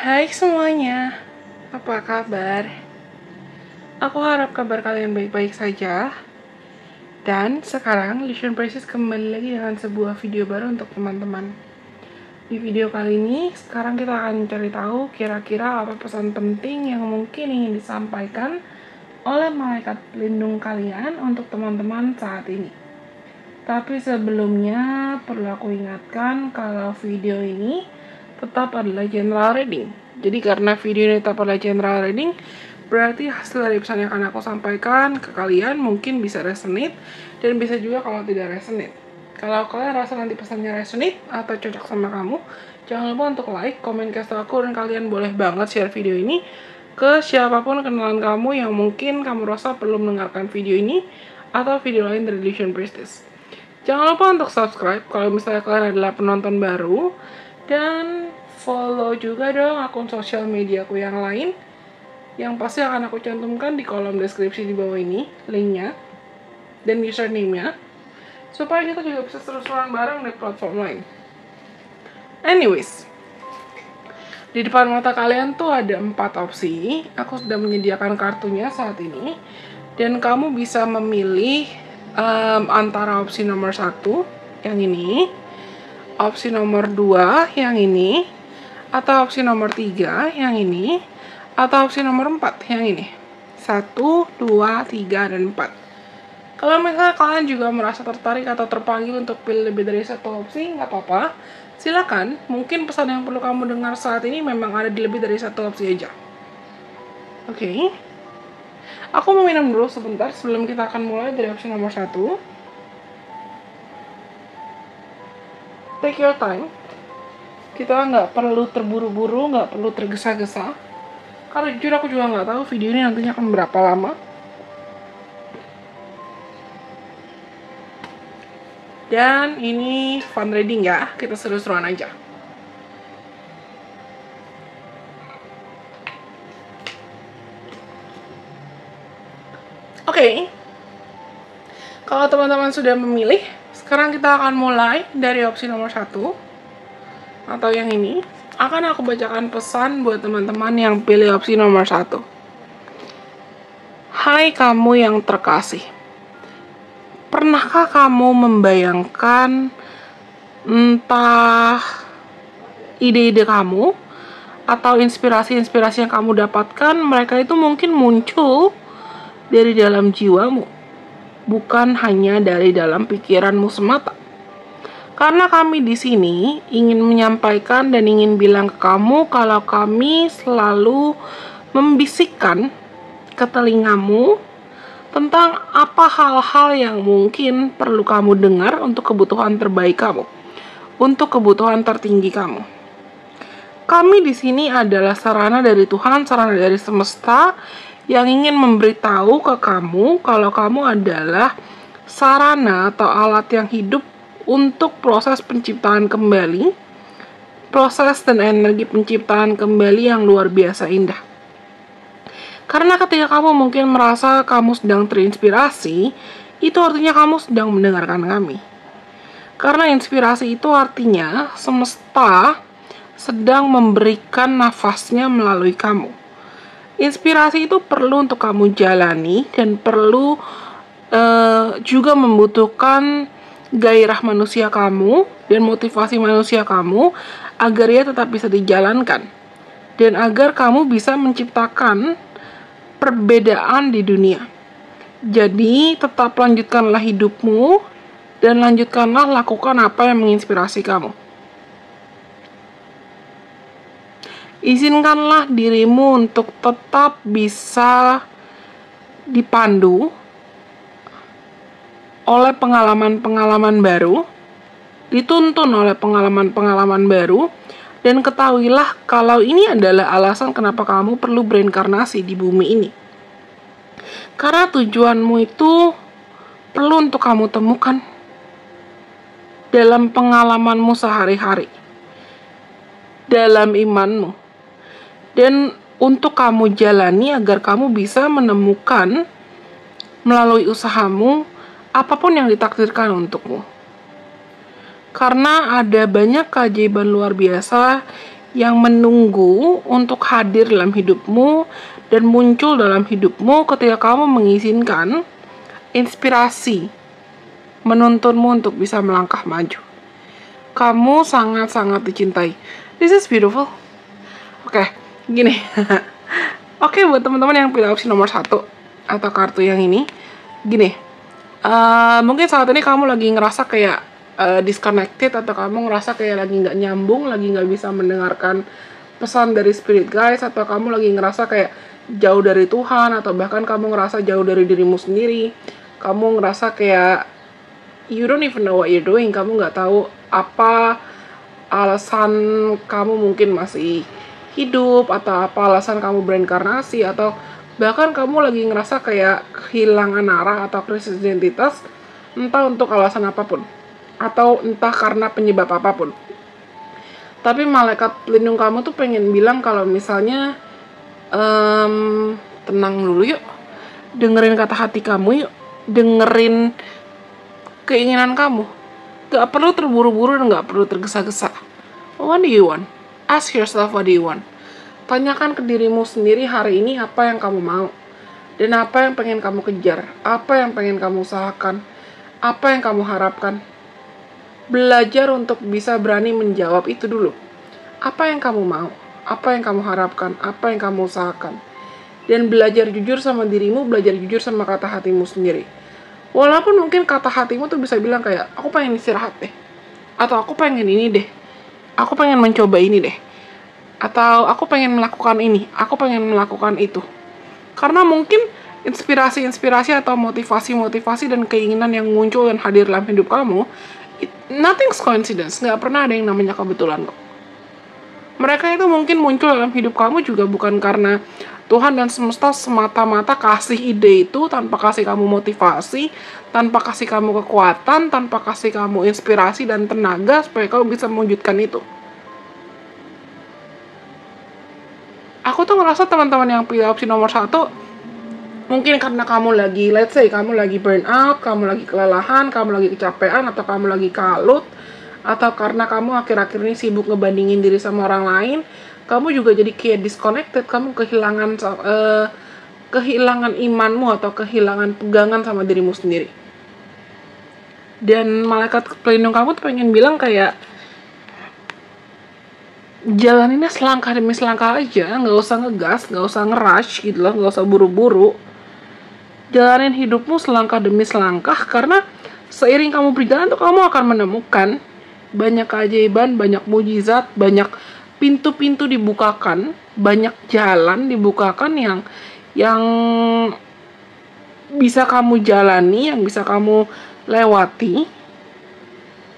Hai semuanya, apa kabar? Aku harap kabar kalian baik-baik saja. Dan sekarang Lucian Precious kembali lagi dengan sebuah video baru untuk teman-teman. Di video kali ini, sekarang kita akan cari tahu kira-kira apa pesan penting yang mungkin ingin disampaikan oleh malaikat pelindung kalian untuk teman-teman saat ini. Tapi sebelumnya, perlu aku ingatkan kalau video ini tetap adalah general reading. Jadi karena video ini tetap adalah general reading, berarti hasil dari pesan yang akan aku sampaikan ke kalian mungkin bisa resonate, dan bisa juga kalau tidak resonate. Kalau kalian rasa nanti pesannya resonate atau cocok sama kamu, jangan lupa untuk like, komen, kasih aku, dan kalian boleh banget share video ini ke siapapun kenalan kamu yang mungkin kamu rasa perlu mendengarkan video ini atau video lain dari Lucian Priestess. Jangan lupa untuk subscribe kalau misalnya kalian adalah penonton baru, dan follow juga dong akun sosial mediaku yang lain yang pasti akan aku cantumkan di kolom deskripsi di bawah ini, linknya dan username-nya, supaya kita juga bisa seru-seruan bareng di platform lain. Anyways, di depan mata kalian tuh ada 4 opsi. Aku sudah menyediakan kartunya saat ini, dan kamu bisa memilih antara opsi nomor 1 yang ini, opsi nomor 2 yang ini, atau opsi nomor 3 yang ini, atau opsi nomor 4 yang ini. 1, 2, 3, dan 4. Kalau misalnya kalian juga merasa tertarik atau terpanggil untuk pilih lebih dari satu opsi, nggak apa-apa. Silakan, mungkin pesan yang perlu kamu dengar saat ini memang ada di lebih dari satu opsi aja. Oke. Aku mau minum dulu sebentar sebelum kita akan mulai dari opsi nomor 1. Take your time. Kita nggak perlu terburu-buru, nggak perlu tergesa-gesa. Karena jujur aku juga nggak tahu video ini nantinya akan berapa lama. Dan ini fun reading ya, kita seru-seruan aja. Oke. Kalau teman-teman sudah memilih, sekarang kita akan mulai dari opsi nomor 1 atau yang ini. Akan aku bacakan pesan buat teman-teman yang pilih opsi nomor 1. Hai kamu yang terkasih. Pernahkah kamu membayangkan entah ide-ide kamu atau inspirasi-inspirasi yang kamu dapatkan, mereka itu mungkin muncul dari dalam jiwamu, bukan hanya dari dalam pikiranmu semata. Karena kami di sini ingin menyampaikan dan ingin bilang ke kamu kalau kami selalu membisikkan ke telingamu tentang apa hal-hal yang mungkin perlu kamu dengar untuk kebutuhan terbaik kamu, untuk kebutuhan tertinggi kamu. Kami di sini adalah sarana dari Tuhan, sarana dari semesta yang ingin memberitahu ke kamu kalau kamu adalah sarana atau alat yang hidup untuk proses penciptaan kembali, proses dan energi penciptaan kembali yang luar biasa indah. Karena ketika kamu mungkin merasa kamu sedang terinspirasi, itu artinya kamu sedang mendengarkan kami. Karena inspirasi itu artinya semesta sedang memberikan nafasnya melalui kamu. Inspirasi itu perlu untuk kamu jalani dan perlu juga membutuhkan gairah manusia kamu dan motivasi manusia kamu agar ia tetap bisa dijalankan dan agar kamu bisa menciptakan perbedaan di dunia. Jadi tetap lanjutkanlah hidupmu dan lanjutkanlah lakukan apa yang menginspirasi kamu. Izinkanlah dirimu untuk tetap bisa dipandu oleh pengalaman-pengalaman baru, dituntun oleh pengalaman-pengalaman baru, dan ketahuilah kalau ini adalah alasan kenapa kamu perlu berinkarnasi di bumi ini. Karena tujuanmu itu perlu untuk kamu temukan dalam pengalamanmu sehari-hari, dalam imanmu, dan untuk kamu jalani agar kamu bisa menemukan melalui usahamu apapun yang ditakdirkan untukmu. Karena ada banyak keajaiban luar biasa yang menunggu untuk hadir dalam hidupmu dan muncul dalam hidupmu ketika kamu mengizinkan inspirasi menuntunmu untuk bisa melangkah maju. Kamu sangat-sangat dicintai. This is beautiful. Oke, gini. Oke, buat teman-teman yang pilih opsi nomor 1 atau kartu yang ini, gini. Mungkin saat ini kamu lagi ngerasa kayak disconnected, atau kamu ngerasa kayak lagi nggak nyambung, lagi nggak bisa mendengarkan pesan dari spirit guys, atau kamu lagi ngerasa kayak jauh dari Tuhan, atau bahkan kamu ngerasa jauh dari dirimu sendiri. Kamu ngerasa kayak you don't even know what you're doing. Kamu nggak tahu apa alasan kamu mungkin masih hidup, atau apa alasan kamu bereinkarnasi, atau bahkan kamu lagi ngerasa kayak kehilangan arah atau krisis identitas, entah untuk alasan apapun, atau entah karena penyebab apapun. Tapi malaikat pelindung kamu tuh pengen bilang kalau misalnya, tenang dulu yuk, dengerin kata hati kamu yuk, dengerin keinginan kamu. Gak perlu terburu-buru dan gak perlu tergesa-gesa. What do you want? Ask yourself what do you want. Tanyakan ke dirimu sendiri hari ini apa yang kamu mau. Dan apa yang pengen kamu kejar. Apa yang pengen kamu usahakan. Apa yang kamu harapkan. Belajar untuk bisa berani menjawab itu dulu. Apa yang kamu mau. Apa yang kamu harapkan. Apa yang kamu usahakan. Dan belajar jujur sama dirimu. Belajar jujur sama kata hatimu sendiri. Walaupun mungkin kata hatimu tuh bisa bilang kayak, aku pengen istirahat deh. Atau aku pengen ini deh. Aku pengen mencoba ini deh. Atau aku pengen melakukan ini, aku pengen melakukan itu. Karena mungkin inspirasi-inspirasi atau motivasi-motivasi dan keinginan yang muncul dan hadir dalam hidup kamu, nothing's coincidence. Nggak pernah ada yang namanya kebetulan kok. Mereka itu mungkin muncul dalam hidup kamu juga bukan karena Tuhan dan semesta semata-mata kasih ide itu tanpa kasih kamu motivasi, tanpa kasih kamu kekuatan, tanpa kasih kamu inspirasi dan tenaga supaya kamu bisa mewujudkan itu. Aku tuh ngerasa teman-teman yang pilih opsi nomor 1, mungkin karena kamu lagi, let's say, kamu lagi burn out, kamu lagi kelelahan, kamu lagi kecapean, atau kamu lagi kalut, atau karena kamu akhir-akhir ini sibuk ngebandingin diri sama orang lain, kamu juga jadi kayak disconnected, kamu kehilangan imanmu atau kehilangan pegangan sama dirimu sendiri. Dan malaikat pelindung kamu tuh pengen bilang kayak, jalaninnya selangkah demi selangkah aja, nggak usah ngegas, nggak usah ngerush gitu loh, nggak usah buru-buru. Jalanin hidupmu selangkah demi selangkah, karena seiring kamu berjalan tuh kamu akan menemukan banyak keajaiban, banyak mujizat, banyak pintu-pintu dibukakan, banyak jalan dibukakan yang bisa kamu jalani, yang bisa kamu lewati.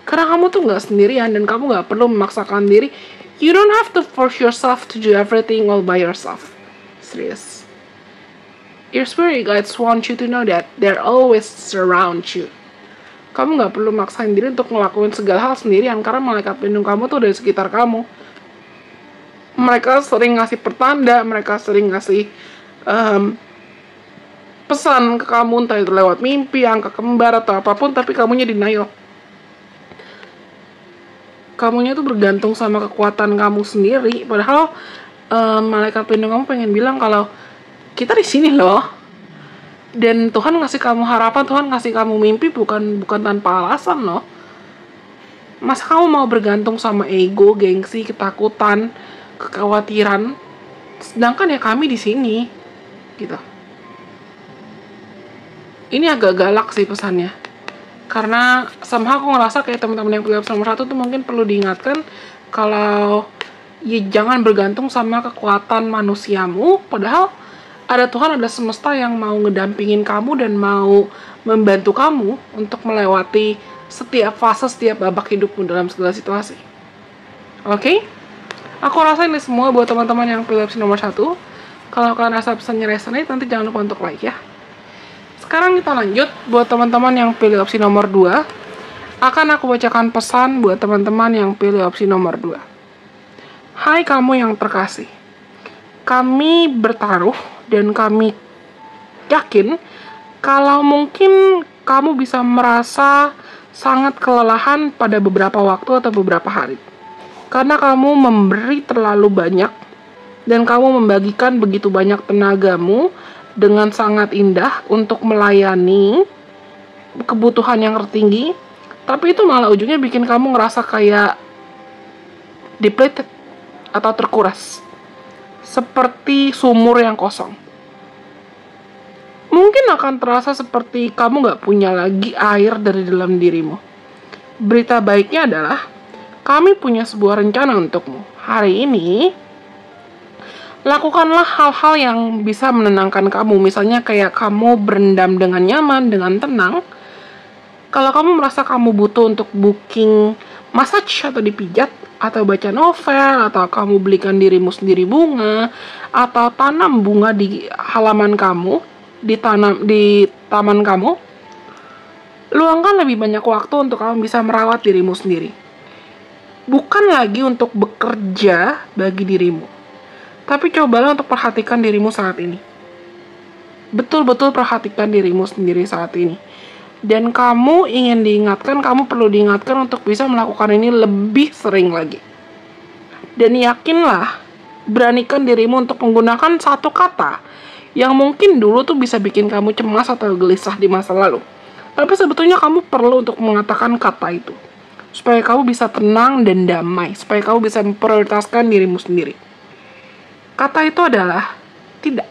Karena kamu tuh nggak sendirian dan kamu nggak perlu memaksakan diri. You don't have to force yourself to do everything all by yourself. Serius. Your spirit guides want you to know that they're always around you. Kamu nggak perlu maksain diri untuk ngelakuin segala hal sendirian, karena malaikat pelindung kamu tuh dari sekitar kamu. Mereka sering ngasih pertanda, mereka sering ngasih pesan ke kamu, entah itu lewat mimpi, angka kembar, atau apapun, tapi kamunya denial. Kamunya tuh bergantung sama kekuatan kamu sendiri, padahal malaikat pelindung kamu pengen bilang kalau kita di sini loh, dan Tuhan ngasih kamu harapan, Tuhan ngasih kamu mimpi bukan tanpa alasan loh. Masa kamu mau bergantung sama ego, gengsi, ketakutan, kekhawatiran, sedangkan ya kami di sini gitu. Ini agak galak sih pesannya. Karena somehow aku ngerasa kayak teman-teman yang pilih opsi nomor 1 tuh mungkin perlu diingatkan kalau ya jangan bergantung sama kekuatan manusiamu, padahal ada Tuhan, ada semesta yang mau ngedampingin kamu dan mau membantu kamu untuk melewati setiap fase, setiap babak hidupmu dalam segala situasi. Oke? Aku rasa ini semua buat teman-teman yang pilih opsi nomor 1. Kalau kalian rasa pesannya resonate, nanti jangan lupa untuk like ya. Sekarang kita lanjut buat teman-teman yang pilih opsi nomor 2. Akan aku bacakan pesan buat teman-teman yang pilih opsi nomor 2. Hai kamu yang terkasih. Kami bertaruh dan kami yakin kalau mungkin kamu bisa merasa sangat kelelahan pada beberapa waktu atau beberapa hari. Karena kamu memberi terlalu banyak dan kamu membagikan begitu banyak tenagamu dengan sangat indah untuk melayani kebutuhan yang tertinggi, tapi itu malah ujungnya bikin kamu ngerasa kayak depleted atau terkuras, seperti sumur yang kosong. Mungkin akan terasa seperti kamu gak punya lagi air dari dalam dirimu. Berita baiknya adalah kami punya sebuah rencana untukmu. Hari ini, lakukanlah hal-hal yang bisa menenangkan kamu. Misalnya kayak kamu berendam dengan nyaman, dengan tenang. Kalau kamu merasa kamu butuh untuk booking massage atau dipijat, atau baca novel, atau kamu belikan dirimu sendiri bunga, atau tanam bunga di halaman kamu, di taman kamu, luangkan lebih banyak waktu untuk kamu bisa merawat dirimu sendiri. Bukan lagi untuk bekerja bagi dirimu, tapi cobalah untuk perhatikan dirimu saat ini. Betul-betul perhatikan dirimu sendiri saat ini. Dan kamu ingin diingatkan, kamu perlu diingatkan untuk bisa melakukan ini lebih sering lagi. Dan yakinlah, beranikan dirimu untuk menggunakan satu kata yang mungkin dulu tuh bisa bikin kamu cemas atau gelisah di masa lalu. Tapi sebetulnya kamu perlu untuk mengatakan kata itu, supaya kamu bisa tenang dan damai, supaya kamu bisa memprioritaskan dirimu sendiri. Kata itu adalah tidak.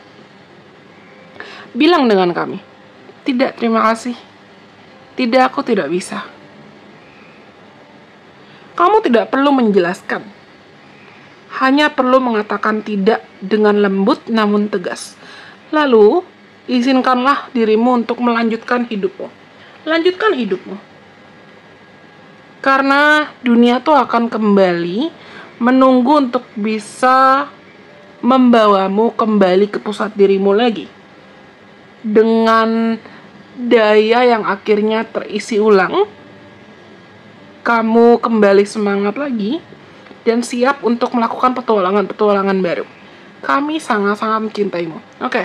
Bilang dengan kami, tidak, terima kasih. Tidak, aku tidak bisa. Kamu tidak perlu menjelaskan. Hanya perlu mengatakan tidak dengan lembut namun tegas. Lalu, izinkanlah dirimu untuk melanjutkan hidupmu. Lanjutkan hidupmu. Karena dunia tuh akan kembali menunggu untuk bisa membawamu kembali ke pusat dirimu lagi. Dengan daya yang akhirnya terisi ulang, kamu kembali semangat lagi dan siap untuk melakukan petualangan-petualangan baru. Kami sangat-sangat mencintaimu. Oke.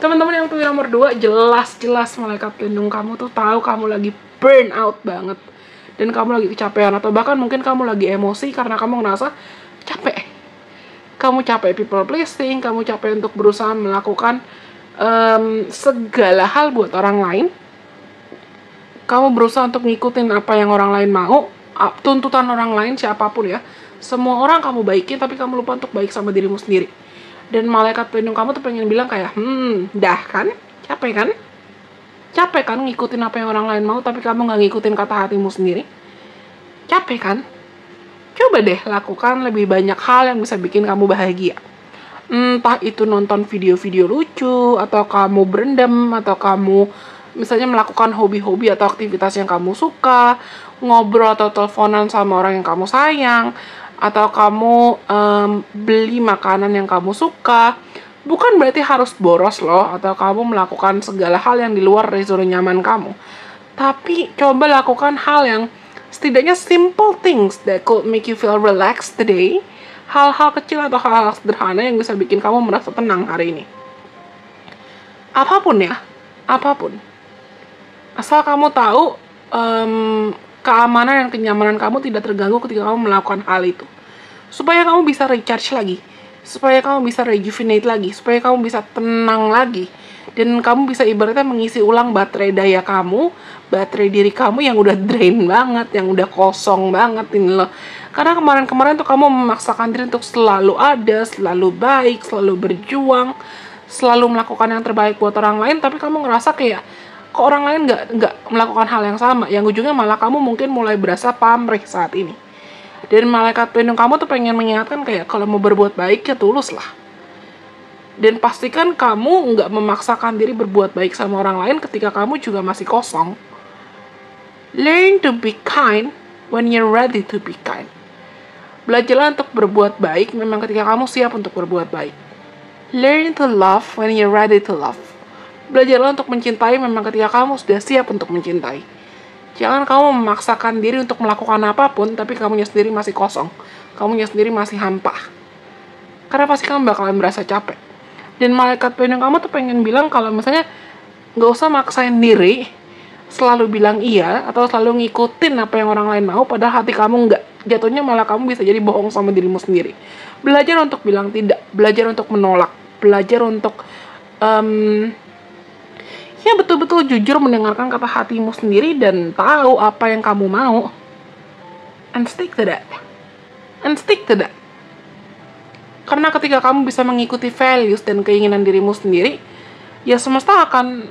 Teman-teman yang pilih nomor 2, jelas-jelas malaikat pelindung kamu tuh tahu kamu lagi burn out banget. Dan kamu lagi kecapean, atau bahkan mungkin kamu lagi emosi karena kamu ngerasa capek. Kamu capek people pleasing, kamu capek untuk berusaha melakukan segala hal buat orang lain. Kamu berusaha untuk ngikutin apa yang orang lain mau, tuntutan orang lain, siapapun ya. Semua orang kamu baikin, tapi kamu lupa untuk baik sama dirimu sendiri. Dan malaikat pelindung kamu tuh pengen bilang kayak, dah kan? Capek kan? Capek kan ngikutin apa yang orang lain mau, tapi kamu gak ngikutin kata hatimu sendiri? Capek kan? Coba deh lakukan lebih banyak hal yang bisa bikin kamu bahagia. Entah itu nonton video-video lucu, atau kamu berendam, atau kamu misalnya melakukan hobi-hobi atau aktivitas yang kamu suka, ngobrol atau teleponan sama orang yang kamu sayang, atau kamu beli makanan yang kamu suka. Bukan berarti harus boros loh, atau kamu melakukan segala hal yang di luar dari zona nyaman kamu. Tapi coba lakukan hal yang setidaknya simple things that could make you feel relaxed today. Hal-hal kecil atau hal-hal sederhana yang bisa bikin kamu merasa tenang hari ini. Apapun ya, apapun. Asal kamu tahu keamanan dan kenyamanan kamu tidak terganggu ketika kamu melakukan hal itu. Supaya kamu bisa recharge lagi. Supaya kamu bisa rejuvenate lagi. Supaya kamu bisa tenang lagi. Dan kamu bisa ibaratnya mengisi ulang baterai daya kamu, baterai diri kamu yang udah drain banget, yang udah kosong banget ini loh. Karena kemarin-kemarin tuh kamu memaksakan diri untuk selalu ada, selalu baik, selalu berjuang, selalu melakukan yang terbaik buat orang lain, tapi kamu ngerasa kayak kok orang lain nggak melakukan hal yang sama, yang ujungnya malah kamu mungkin mulai berasa pamrih saat ini. Dan malaikat pelindung kamu tuh pengen mengingatkan kayak kalau mau berbuat baik ya tulus lah. Dan pastikan kamu nggak memaksakan diri berbuat baik sama orang lain ketika kamu juga masih kosong. Learn to be kind when you're ready to be kind. Belajarlah untuk berbuat baik memang ketika kamu siap untuk berbuat baik. Learn to love when you're ready to love. Belajarlah untuk mencintai memang ketika kamu sudah siap untuk mencintai. Jangan kamu memaksakan diri untuk melakukan apapun, tapi kamunya sendiri masih kosong. Kamunya sendiri masih hampa. Karena pasti kamu bakalan merasa capek. Dan malaikat pelindung kamu tuh pengen bilang kalau misalnya gak usah maksain diri selalu bilang iya atau selalu ngikutin apa yang orang lain mau padahal hati kamu enggak. Jatuhnya malah kamu bisa jadi bohong sama dirimu sendiri. Belajar untuk bilang tidak, belajar untuk menolak, belajar untuk ya betul-betul jujur mendengarkan kata hatimu sendiri dan tahu apa yang kamu mau. And stick to that. And stick to that. Karena ketika kamu bisa mengikuti values dan keinginan dirimu sendiri, ya semesta akan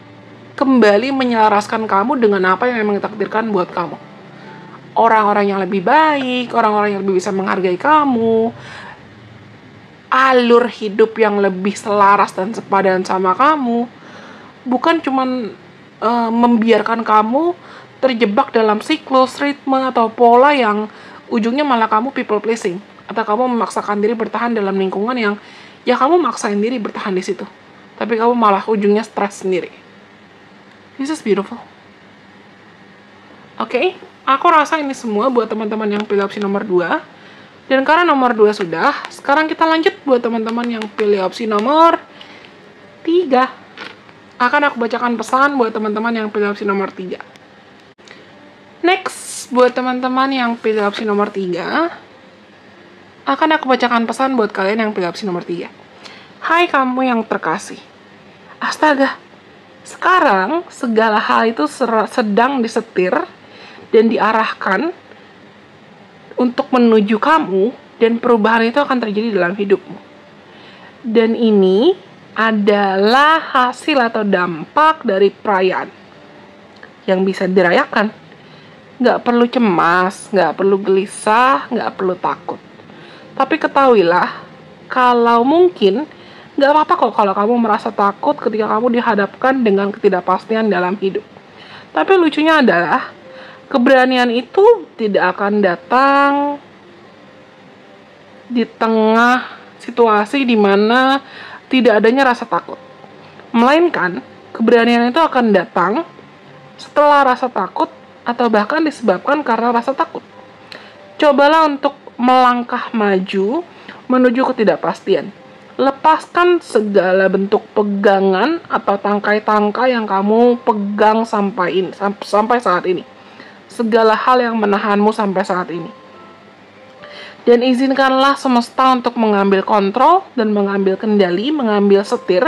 kembali menyelaraskan kamu dengan apa yang memang ditakdirkan buat kamu. Orang-orang yang lebih baik, orang-orang yang lebih bisa menghargai kamu, alur hidup yang lebih selaras dan sepadan sama kamu, bukan cuman membiarkan kamu terjebak dalam siklus, ritme, atau pola yang ujungnya malah kamu people pleasing. Atau kamu memaksakan diri bertahan dalam lingkungan yang ya kamu maksain diri bertahan di situ. Tapi kamu malah ujungnya stres sendiri. This is beautiful. Oke, aku rasa ini semua buat teman-teman yang pilih opsi nomor 2. Dan karena nomor 2 sudah, sekarang kita lanjut buat teman-teman yang pilih opsi nomor 3. Akan aku bacakan pesan buat teman-teman yang pilih opsi nomor 3. Next, buat teman-teman yang pilih opsi nomor 3, akan aku bacakan pesan buat kalian yang pilih opsi nomor 3. Hai kamu yang terkasih. Astaga, sekarang segala hal itu sedang disetir dan diarahkan untuk menuju kamu, dan perubahan itu akan terjadi dalam hidupmu. Dan ini adalah hasil atau dampak dari perayaan yang bisa dirayakan. Nggak perlu cemas, nggak perlu gelisah, nggak perlu takut. Tapi ketahuilah, kalau mungkin nggak apa-apa kok kalau kamu merasa takut ketika kamu dihadapkan dengan ketidakpastian dalam hidup. Tapi lucunya adalah, keberanian itu tidak akan datang di tengah situasi di mana tidak adanya rasa takut. Melainkan, keberanian itu akan datang setelah rasa takut atau bahkan disebabkan karena rasa takut. Cobalah untuk melangkah maju menuju ketidakpastian. Lepaskan segala bentuk pegangan atau tangkai-tangkai yang kamu pegang sampai saat ini. Segala hal yang menahanmu sampai saat ini. Dan izinkanlah semesta untuk mengambil kontrol dan mengambil kendali, mengambil setir,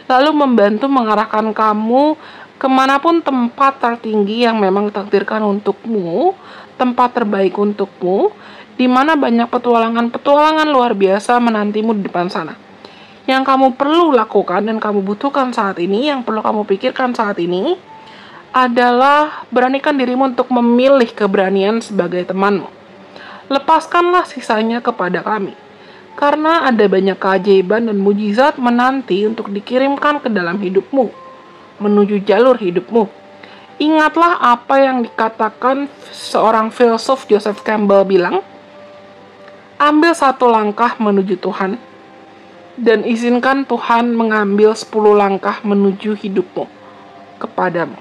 lalu membantu mengarahkan kamu kemanapun tempat tertinggi yang memang ditakdirkan untukmu, tempat terbaik untukmu, di mana banyak petualangan-petualangan luar biasa menantimu di depan sana. Yang kamu perlu lakukan dan kamu butuhkan saat ini, yang perlu kamu pikirkan saat ini, adalah beranikan dirimu untuk memilih keberanian sebagai temanmu. Lepaskanlah sisanya kepada kami, karena ada banyak keajaiban dan mujizat menanti untuk dikirimkan ke dalam hidupmu, menuju jalur hidupmu. Ingatlah apa yang dikatakan seorang filsuf Joseph Campbell bilang, ambil satu langkah menuju Tuhan, dan izinkan Tuhan mengambil 10 langkah menuju hidupmu kepadamu.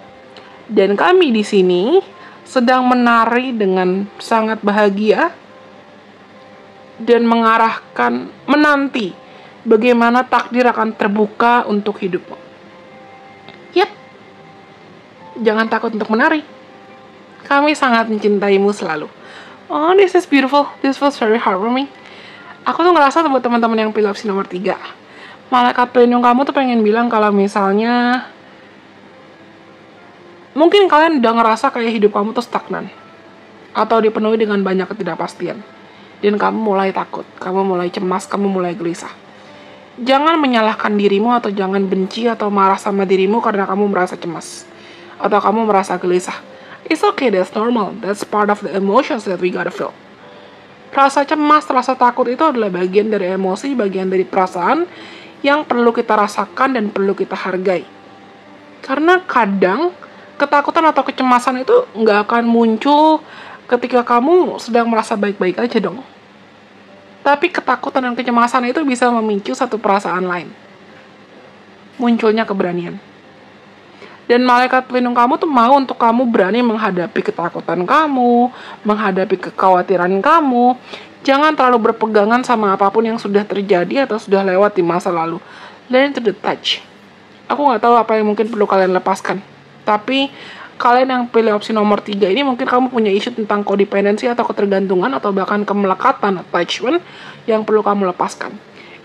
Dan kami di sini sedang menari dengan sangat bahagia dan menanti bagaimana takdir akan terbuka untuk hidupmu. Yap, jangan takut untuk menari. Kami sangat mencintaimu selalu. Oh, this is beautiful. This was very heartwarming. Aku tuh ngerasa buat teman-teman yang pilih opsi nomor 3, malaikat pelindung kamu tuh pengen bilang kalau misalnya mungkin kalian udah ngerasa kayak hidup kamu tuh stagnan atau dipenuhi dengan banyak ketidakpastian dan kamu mulai takut, kamu mulai cemas, kamu mulai gelisah. Jangan menyalahkan dirimu atau jangan benci atau marah sama dirimu karena kamu merasa cemas atau kamu merasa gelisah. It's okay, that's normal. That's part of the emotions that we gotta feel. Rasa cemas, rasa takut itu adalah bagian dari emosi, bagian dari perasaan yang perlu kita rasakan dan perlu kita hargai. Karena kadang ketakutan atau kecemasan itu nggak akan muncul ketika kamu sedang merasa baik-baik aja dong. Tapi ketakutan dan kecemasan itu bisa memicu satu perasaan lain. Munculnya keberanian. Dan malaikat pelindung kamu tuh mau untuk kamu berani menghadapi ketakutan kamu, menghadapi kekhawatiran kamu. Jangan terlalu berpegangan sama apapun yang sudah terjadi atau sudah lewat di masa lalu. Learn to detach. Aku nggak tahu apa yang mungkin perlu kalian lepaskan. Tapi kalian yang pilih opsi nomor 3 ini mungkin kamu punya isu tentang kodependensi atau ketergantungan atau bahkan kemelekatan, attachment yang perlu kamu lepaskan.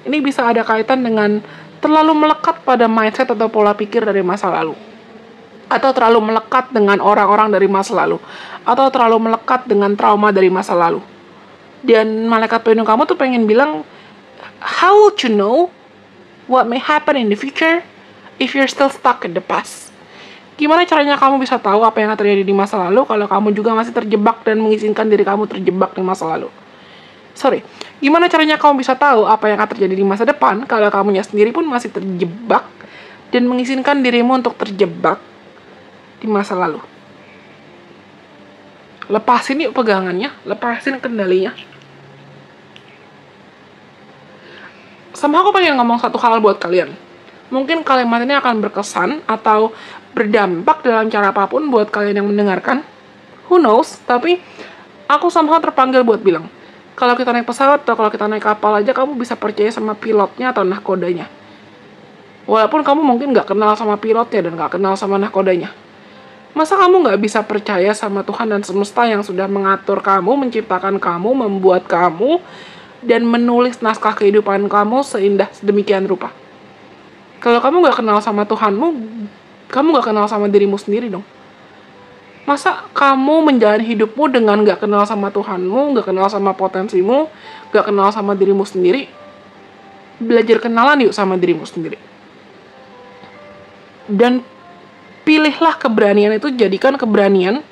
Ini bisa ada kaitan dengan terlalu melekat pada mindset atau pola pikir dari masa lalu, atau terlalu melekat dengan orang-orang dari masa lalu, atau terlalu melekat dengan trauma dari masa lalu. Dan malaikat pelindung kamu tuh pengen bilang, how would you know what may happen in the future if you're still stuck in the past? Gimana caranya kamu bisa tahu apa yang terjadi di masa lalu kalau kamu juga masih terjebak dan mengizinkan diri kamu terjebak di masa lalu? Gimana caranya kamu bisa tahu apa yang akan terjadi di masa depan kalau kamunya sendiri pun masih terjebak dan mengizinkan dirimu untuk terjebak di masa lalu? Lepasin yuk pegangannya, lepasin kendalinya. Sama aku pengen ngomong satu hal buat kalian. Mungkin kalimat ini akan berkesan atau berdampak dalam cara apapun buat kalian yang mendengarkan. Who knows? Tapi aku somehow terpanggil buat bilang, kalau kita naik pesawat atau kalau kita naik kapal aja, kamu bisa percaya sama pilotnya atau nahkodanya. Walaupun kamu mungkin nggak kenal sama pilotnya dan nggak kenal sama nahkodanya. Masa kamu nggak bisa percaya sama Tuhan dan semesta yang sudah mengatur kamu, menciptakan kamu, membuat kamu, dan menulis naskah kehidupan kamu seindah sedemikian rupa? Kalau kamu nggak kenal sama Tuhanmu, kamu nggak kenal sama dirimu sendiri dong. Masa kamu menjalani hidupmu dengan nggak kenal sama Tuhanmu, nggak kenal sama potensimu, nggak kenal sama dirimu sendiri? Belajar kenalan yuk sama dirimu sendiri. Dan pilihlah keberanian itu, jadikan keberanian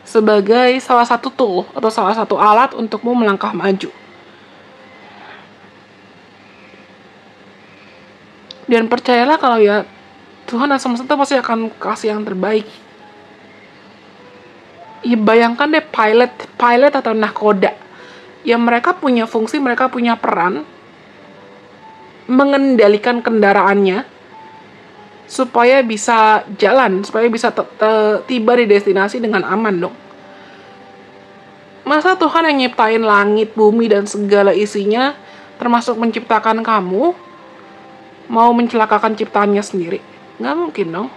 sebagai salah satu tool atau salah satu alat untukmu melangkah maju. Dan percayalah kalau ya Tuhan dan semesta pasti akan kasih yang terbaik. Ya bayangkan deh pilot atau nahkoda. Ya mereka punya fungsi, mereka punya peran mengendalikan kendaraannya supaya bisa jalan, supaya bisa tiba di destinasi dengan aman dong. Masa Tuhan yang nyiptain langit, bumi, dan segala isinya, termasuk menciptakan kamu, mau mencelakakan ciptaannya sendiri? Nggak mungkin dong.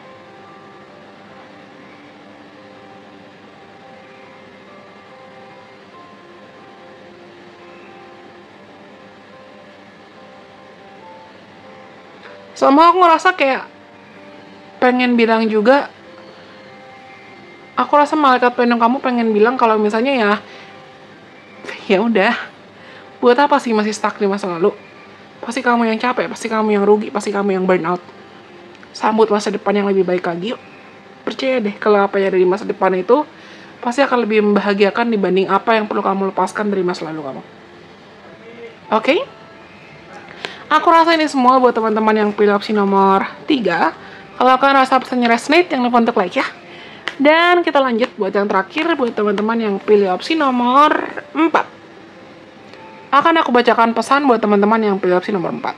Sama aku ngerasa kayak pengen bilang juga, aku rasa malaikat pelindung kamu pengen bilang kalau misalnya ya udah, buat apa sih masih stuck di masa lalu? Pasti kamu yang capek, pasti kamu yang rugi, pasti kamu yang burn out. Sambut masa depan yang lebih baik lagi yuk. Percaya deh kalau apa yang ada di masa depan itu pasti akan lebih membahagiakan dibanding apa yang perlu kamu lepaskan dari masa lalu kamu. Oke? Aku rasa ini semua buat teman-teman yang pilih opsi nomor 3. Kalau kalian rasa pesannya resonate, jangan lupa untuk like ya. Dan kita lanjut buat yang terakhir, buat teman-teman yang pilih opsi nomor 4. Akan aku bacakan pesan buat teman-teman yang pilih opsi nomor 4.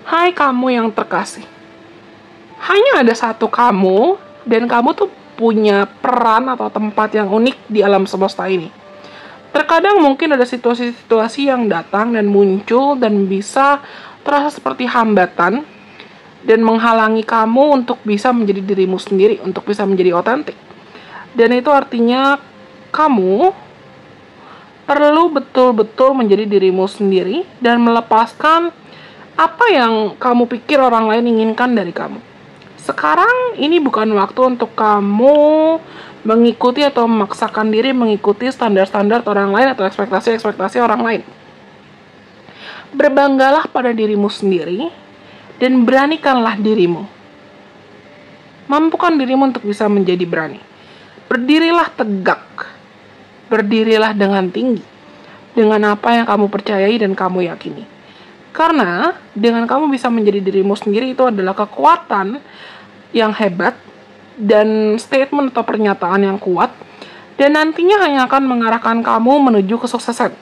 Hai kamu yang terkasih. Hanya ada satu kamu, dan kamu tuh punya peran atau tempat yang unik di alam semesta ini. Terkadang mungkin ada situasi-situasi yang datang dan muncul dan bisa terasa seperti hambatan dan menghalangi kamu untuk bisa menjadi dirimu sendiri, untuk bisa menjadi otentik. Dan itu artinya kamu perlu betul-betul menjadi dirimu sendiri dan melepaskan apa yang kamu pikir orang lain inginkan dari kamu. Sekarang ini bukan waktu untuk kamu mengikuti atau memaksakan diri mengikuti standar-standar orang lain atau ekspektasi-ekspektasi orang lain. Berbanggalah pada dirimu sendiri dan beranikanlah dirimu. Mampukan dirimu untuk bisa menjadi berani. Berdirilah tegak. Berdirilah dengan tinggi. Dengan apa yang kamu percayai dan kamu yakini. Karena dengan kamu bisa menjadi dirimu sendiri itu adalah kekuatan yang hebat dan statement atau pernyataan yang kuat dan nantinya hanya akan mengarahkan kamu menuju kesuksesan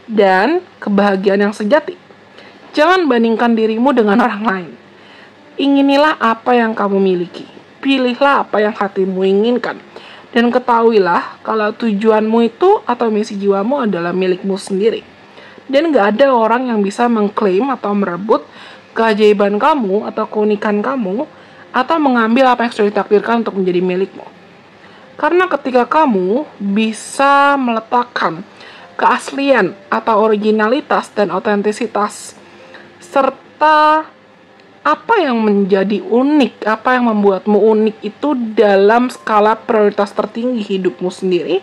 dan kebahagiaan yang sejati. Jangan bandingkan dirimu dengan orang lain. Inginilah apa yang kamu miliki. Pilihlah apa yang hatimu inginkan. Dan ketahuilah kalau tujuanmu itu atau misi jiwamu adalah milikmu sendiri. Dan gak ada orang yang bisa mengklaim atau merebut keajaiban kamu atau keunikan kamu atau mengambil apa yang sudah ditakdirkan untuk menjadi milikmu. Karena ketika kamu bisa meletakkan keaslian atau originalitas dan otentisitas, serta apa yang menjadi unik, apa yang membuatmu unik itu dalam skala prioritas tertinggi hidupmu sendiri,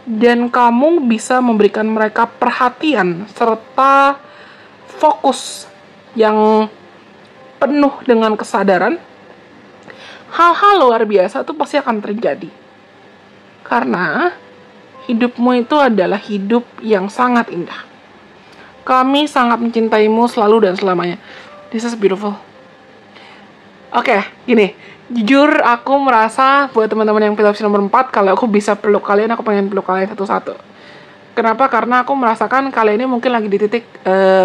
dan kamu bisa memberikan mereka perhatian serta fokus yang penuh dengan kesadaran, hal-hal luar biasa itu pasti akan terjadi. Karena hidupmu itu adalah hidup yang sangat indah. Kami sangat mencintaimu selalu dan selamanya. This is beautiful. Oke, gini. Jujur aku merasa buat teman-teman yang pilih opsi nomor 4, kalau aku bisa peluk kalian, aku pengen peluk kalian satu-satu. Kenapa? Karena aku merasakan kalian ini mungkin lagi di titik,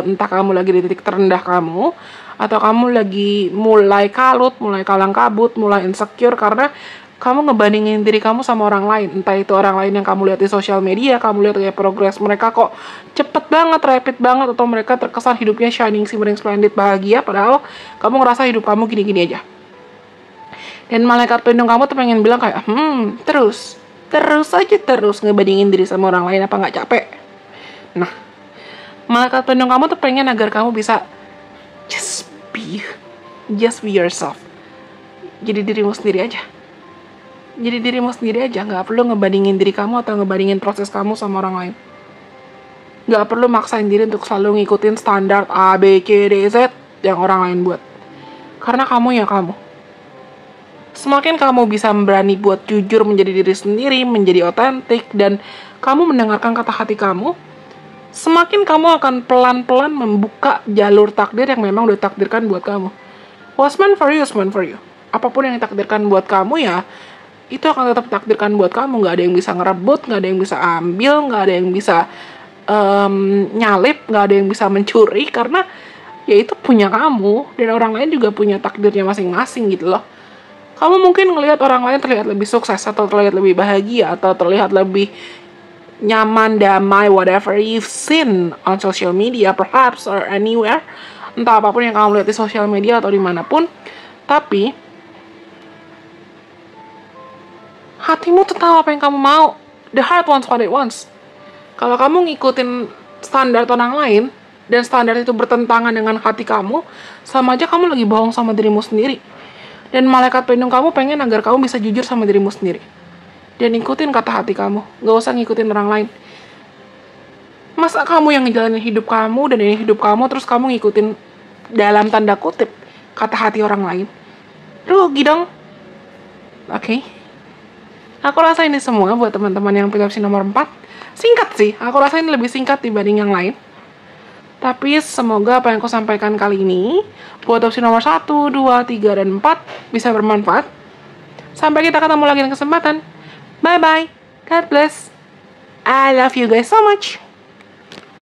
entah kamu lagi di titik terendah kamu, atau kamu lagi mulai kalut, mulai kalang kabut, mulai insecure, karena kamu ngebandingin diri kamu sama orang lain. Entah itu orang lain yang kamu lihat di sosial media, kamu lihat kayak progres mereka kok cepet banget, rapid banget, atau mereka terkesan hidupnya shining, shimmering, splendid, bahagia, padahal kamu ngerasa hidup kamu gini-gini aja. Dan malaikat pelindung kamu tuh pengen bilang kayak, terus ngebandingin diri sama orang lain, apa nggak capek? Nah, malaikat pelindung kamu tuh pengen agar kamu bisa just be yourself. Jadi dirimu sendiri aja. Nggak perlu ngebandingin diri kamu atau ngebandingin proses kamu sama orang lain. Nggak perlu maksain diri untuk selalu ngikutin standar A, B, C, D, Z yang orang lain buat. Karena kamu ya kamu. Semakin kamu bisa berani buat jujur menjadi diri sendiri, menjadi otentik, dan kamu mendengarkan kata hati kamu, semakin kamu akan pelan-pelan membuka jalur takdir yang memang udah takdirkan buat kamu. What's meant for you is meant for you. Apapun yang ditakdirkan buat kamu ya, itu akan tetap ditakdirkan buat kamu. Nggak ada yang bisa ngerebut, nggak ada yang bisa ambil, nggak ada yang bisa nyalip, nggak ada yang bisa mencuri, karena ya itu punya kamu, dan orang lain juga punya takdirnya masing-masing gitu loh. Kamu mungkin ngelihat orang lain terlihat lebih sukses, atau terlihat lebih bahagia, atau terlihat lebih nyaman, damai, whatever you've seen on social media, perhaps, or anywhere. Entah apapun yang kamu lihat di social media atau dimanapun. Tapi hatimu tuh tahu apa yang kamu mau. The heart wants what it wants. Kalau kamu ngikutin standar orang lain, dan standar itu bertentangan dengan hati kamu, sama aja kamu lagi bohong sama dirimu sendiri. Dan malaikat pelindung kamu pengen agar kamu bisa jujur sama dirimu sendiri. Dan ikutin kata hati kamu. Gak usah ngikutin orang lain. Masa kamu yang ngejalanin hidup kamu, dan ini hidup kamu, terus kamu ngikutin dalam tanda kutip kata hati orang lain? Rugi dong. Oke. Aku rasa ini semua buat teman-teman yang pilih opsi nomor 4. Singkat sih. Aku rasa ini lebih singkat dibanding yang lain. Tapi semoga apa yang aku sampaikan kali ini buat opsi nomor 1, 2, 3, dan 4 bisa bermanfaat. Sampai kita ketemu lagi di kesempatan. Bye-bye. God bless. I love you guys so much.